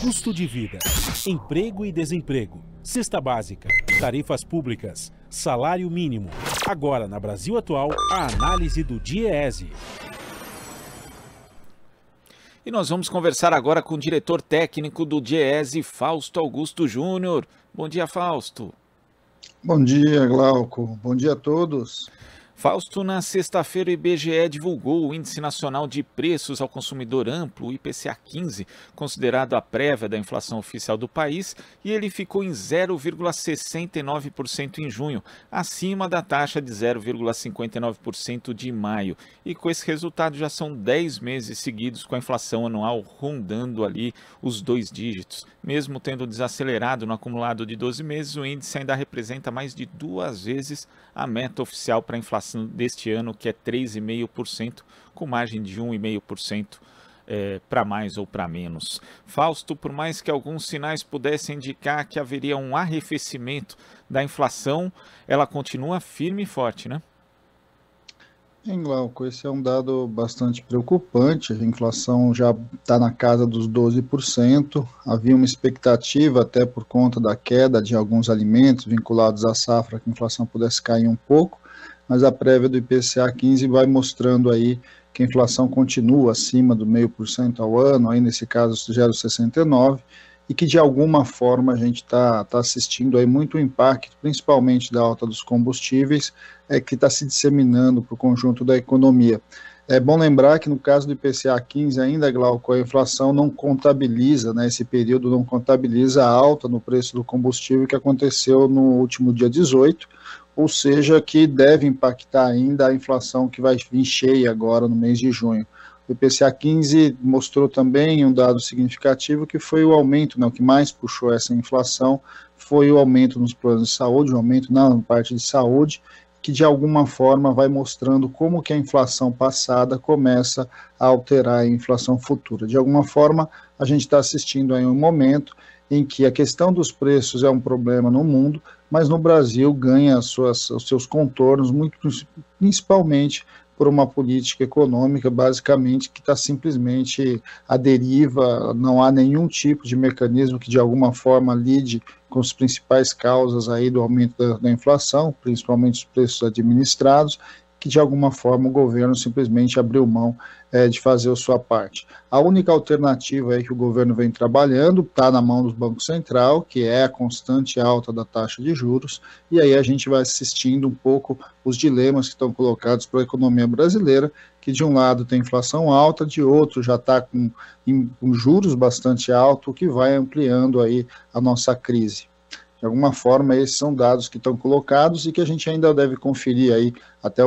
Custo de vida, emprego e desemprego, cesta básica, tarifas públicas, salário mínimo. Agora, na Brasil Atual, a análise do DIEESE. E nós vamos conversar agora com o diretor técnico do DIEESE, Fausto Augusto Júnior. Bom dia, Fausto. Bom dia, Glauco. Bom dia a todos. Fausto, na sexta-feira o IBGE divulgou o Índice Nacional de Preços ao Consumidor Amplo, o IPCA 15, considerado a prévia da inflação oficial do país, e ele ficou em 0,69% em junho, acima da taxa de 0,59% de maio. E com esse resultado já são 10 meses seguidos com a inflação anual rondando ali os 2 dígitos. Mesmo tendo desacelerado no acumulado de 12 meses, o índice ainda representa mais de 2 vezes a meta oficial para a inflação deste ano, que é 3,5%, com margem de 1,5% para mais ou para menos. Fausto, por mais que alguns sinais pudessem indicar que haveria um arrefecimento da inflação, ela continua firme e forte, né? Glauco, esse é um dado bastante preocupante. A inflação já está na casa dos 12%. Havia uma expectativa, até por conta da queda de alguns alimentos vinculados à safra, que a inflação pudesse cair um pouco, mas a prévia do IPCA 15 vai mostrando aí que a inflação continua acima do 0,5% ao ano, aí nesse caso 0,69%, e que de alguma forma a gente está assistindo aí muito impacto, principalmente da alta dos combustíveis, que está se disseminando para o conjunto da economia. É bom lembrar que no caso do IPCA 15 ainda, Glauco, a inflação não contabiliza, né, esse período não contabiliza a alta no preço do combustível que aconteceu no último dia 18, ou seja, que deve impactar ainda a inflação que vai vir cheia agora no mês de junho. O IPCA 15 mostrou também um dado significativo, que foi o aumento, né, o que mais puxou essa inflação foi o aumento nos planos de saúde, o aumento na parte de saúde, que de alguma forma vai mostrando como que a inflação passada começa a alterar a inflação futura. De alguma forma, a gente está assistindo aí um momento em que a questão dos preços é um problema no mundo, mas no Brasil ganha os seus contornos, muito principalmente por uma política econômica, basicamente, que está simplesmente à deriva, não há nenhum tipo de mecanismo que de alguma forma lide com as principais causas aí do aumento da inflação, principalmente os preços administrados, que de alguma forma o governo simplesmente abriu mão de fazer a sua parte. A única alternativa aí que o governo vem trabalhando está na mão do Banco Central, que é a constante alta da taxa de juros, e aí a gente vai assistindo um pouco os dilemas que estão colocados para a economia brasileira, que de um lado tem inflação alta, de outro já está com juros bastante altos, o que vai ampliando aí a nossa crise. De alguma forma, esses são dados que estão colocados e que a gente ainda deve conferir aí até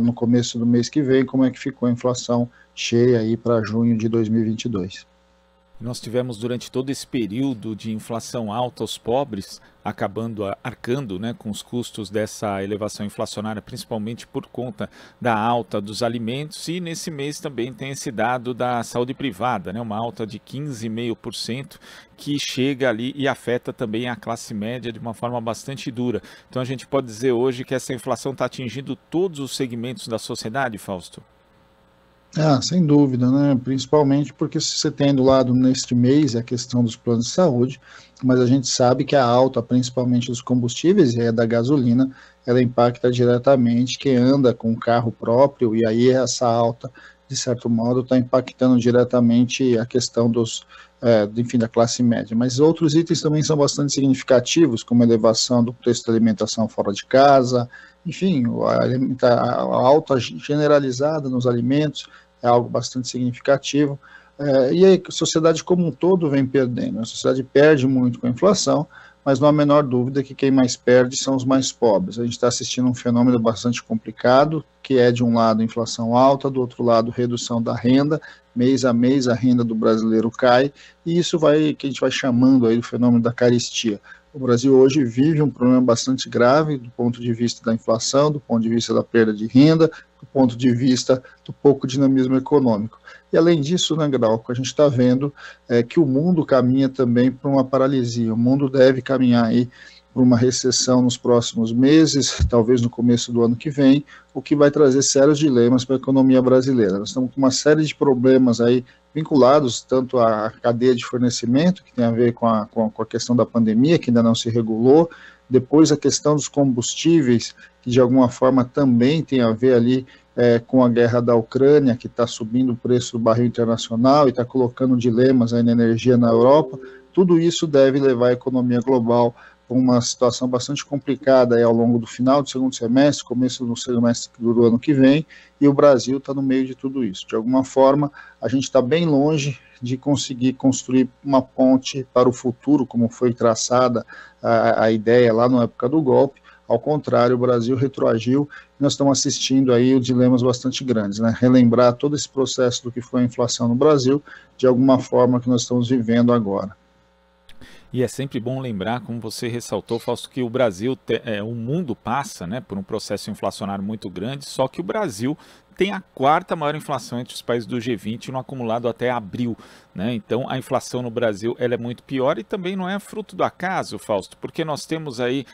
no começo do mês que vem, como é que ficou a inflação cheia aí para junho de 2022. Nós tivemos durante todo esse período de inflação alta, os pobres acabando arcando, né, com os custos dessa elevação inflacionária, principalmente por conta da alta dos alimentos, e nesse mês também tem esse dado da saúde privada, né, uma alta de 15,5% que chega ali e afeta também a classe média de uma forma bastante dura. Então a gente pode dizer hoje que essa inflação está atingindo todos os segmentos da sociedade, Fausto? Sem dúvida, né? Principalmente porque se você tem do lado neste mês a questão dos planos de saúde, mas a gente sabe que a alta, principalmente dos combustíveis e da gasolina, ela impacta diretamente quem anda com carro próprio, e aí essa alta, de certo modo, está impactando diretamente a questão da classe média. Mas outros itens também são bastante significativos, como a elevação do preço da alimentação fora de casa, enfim, a alta generalizada nos alimentos é algo bastante significativo, e a sociedade como um todo vem perdendo. A sociedade perde muito com a inflação, mas não há a menor dúvida que quem mais perde são os mais pobres. A gente está assistindo um fenômeno bastante complicado, que é de um lado inflação alta, do outro lado redução da renda, mês a mês a renda do brasileiro cai, e isso que a gente vai chamando aí do fenômeno da carestia. O Brasil hoje vive um problema bastante grave do ponto de vista da inflação, do ponto de vista da perda de renda, do ponto de vista do pouco dinamismo econômico. E além disso, né, Glauco, a gente está vendo que o mundo caminha também para uma paralisia. O mundo deve caminhar aí por uma recessão nos próximos meses, talvez no começo do ano que vem, o que vai trazer sérios dilemas para a economia brasileira. Nós estamos com uma série de problemas aí vinculados tanto à cadeia de fornecimento, que tem a ver com a questão da pandemia, que ainda não se regulou, depois a questão dos combustíveis, que de alguma forma também tem a ver ali com a guerra da Ucrânia, que está subindo o preço do barril internacional e está colocando dilemas aí na energia na Europa. Tudo isso deve levar a economia global para uma situação bastante complicada aí ao longo do final do segundo semestre, começo do semestre do ano que vem, e o Brasil está no meio de tudo isso. De alguma forma, a gente está bem longe de conseguir construir uma ponte para o futuro, como foi traçada a ideia lá na época do golpe. Ao contrário, o Brasil retroagiu e nós estamos assistindo aí dilemas bastante grandes, né? Relembrar todo esse processo do que foi a inflação no Brasil, de alguma forma que nós estamos vivendo agora. E é sempre bom lembrar, como você ressaltou, Fausto, que o Brasil, o mundo passa, né, por um processo inflacionário muito grande, só que o Brasil tem a quarta maior inflação entre os países do G20 no acumulado até abril, né? Então a inflação no Brasil ela é muito pior e também não é fruto do acaso, Fausto, porque nós temos aí,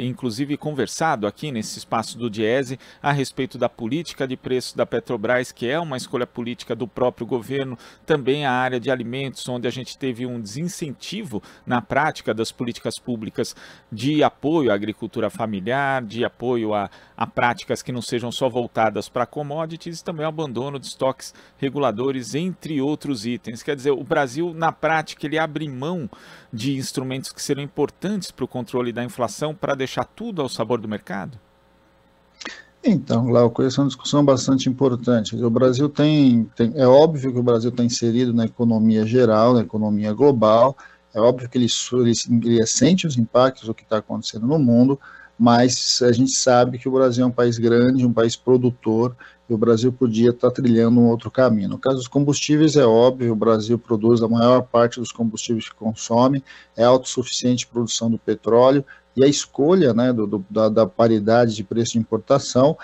inclusive, conversado aqui nesse espaço do Diese a respeito da política de preços da Petrobras, que é uma escolha política do próprio governo, também a área de alimentos, onde a gente teve um desincentivo na prática das políticas públicas de apoio à agricultura familiar, de apoio a práticas que não sejam só voltadas para commodities, e também o abandono de estoques reguladores, entre outros itens. Quer dizer, o Brasil, na prática, ele abre mão de instrumentos que serão importantes para o controle da inflação para deixar tudo ao sabor do mercado? Então, Glauco, essa é uma discussão bastante importante. O Brasil é óbvio que o Brasil está inserido na economia geral, na economia global, é óbvio que ele sente os impactos do que está acontecendo no mundo, mas a gente sabe que o Brasil é um país grande, um país produtor, e o Brasil podia estar trilhando um outro caminho. No caso dos combustíveis, é óbvio, o Brasil produz a maior parte dos combustíveis que consome, é autossuficiente em produção do petróleo, e a escolha, né, da paridade de preço de importação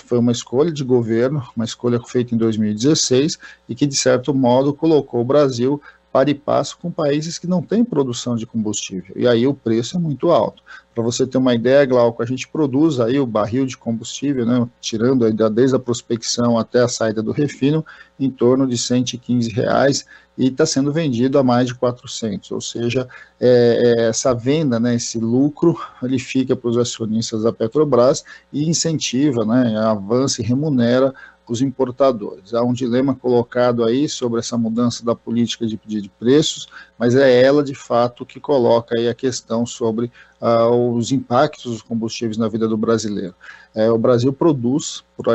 foi uma escolha de governo, uma escolha feita em 2016, e que, de certo modo, colocou o Brasil para e passo com países que não têm produção de combustível, e aí o preço é muito alto. Para você ter uma ideia, Glauco, a gente produz aí o barril de combustível, né, tirando aí desde a prospecção até a saída do refino, em torno de R$115, e está sendo vendido a mais de 400, ou seja, essa venda, né, esse lucro, ele fica para os acionistas da Petrobras e incentiva, né, avança e remunera os importadores. Há um dilema colocado aí sobre essa mudança da política de preços, mas é ela, de fato, que coloca aí a questão sobre os impactos dos combustíveis na vida do brasileiro. O Brasil produz, por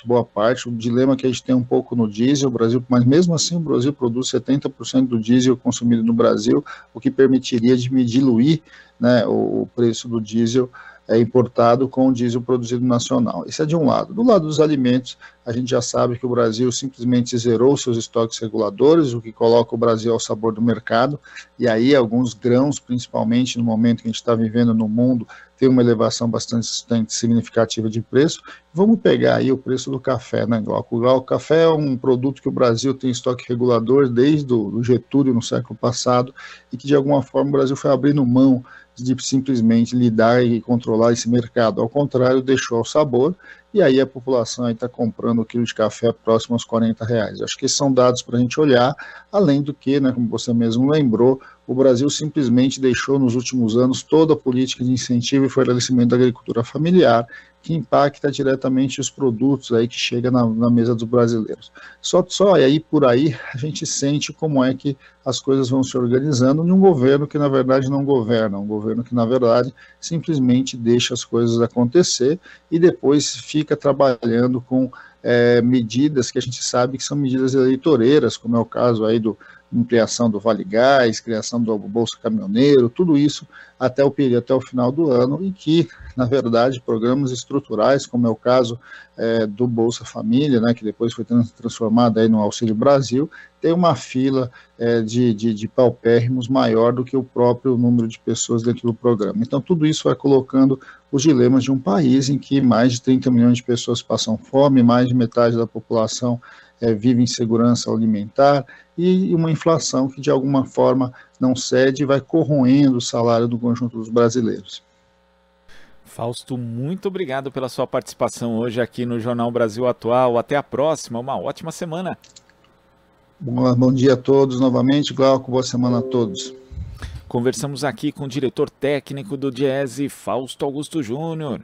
boa parte, o dilema que a gente tem um pouco no diesel, mas mesmo assim o Brasil produz 70% do diesel consumido no Brasil, o que permitiria diluir, né, o preço do diesel importado com o diesel produzido nacional. Isso é de um lado. Do lado dos alimentos, a gente já sabe que o Brasil simplesmente zerou seus estoques reguladores, o que coloca o Brasil ao sabor do mercado, e aí alguns grãos, principalmente no momento que a gente está vivendo no mundo, tem uma elevação bastante significativa de preço. Vamos pegar aí o preço do café, né, Glauco? O café é um produto que o Brasil tem estoque regulador desde o Getúlio, no século passado, e que de alguma forma o Brasil foi abrindo mão de simplesmente lidar e controlar esse mercado. Ao contrário, deixou ao sabor, e aí a população está comprando o quilo de café próximo aos R$40. Acho que esses são dados para a gente olhar, além do que, né, como você mesmo lembrou, o Brasil simplesmente deixou nos últimos anos toda a política de incentivo e fortalecimento da agricultura familiar, que impacta diretamente os produtos aí que chegam na mesa dos brasileiros. Só e aí por aí a gente sente como é que as coisas vão se organizando num governo que na verdade não governa, um governo que na verdade simplesmente deixa as coisas acontecer e depois fica trabalhando com medidas que a gente sabe que são medidas eleitoreiras, como é o caso aí do ampliação do Vale Gás, criação do Bolsa Caminhoneiro, tudo isso até o final do ano, e que, na verdade, programas estruturais, como é o caso do Bolsa Família, né, que depois foi transformado aí no Auxílio Brasil, tem uma fila de paupérrimos maior do que o próprio número de pessoas dentro do programa. Então, tudo isso vai colocando os dilemas de um país em que mais de 30 milhões de pessoas passam fome, mais de metade da população vive insegurança alimentar e uma inflação que de alguma forma não cede e vai corroendo o salário do conjunto dos brasileiros. Fausto, muito obrigado pela sua participação hoje aqui no Jornal Brasil Atual. Até a próxima, uma ótima semana. Bom dia a todos novamente, Glauco, boa semana a todos. Conversamos aqui com o diretor técnico do Diese, Fausto Augusto Júnior.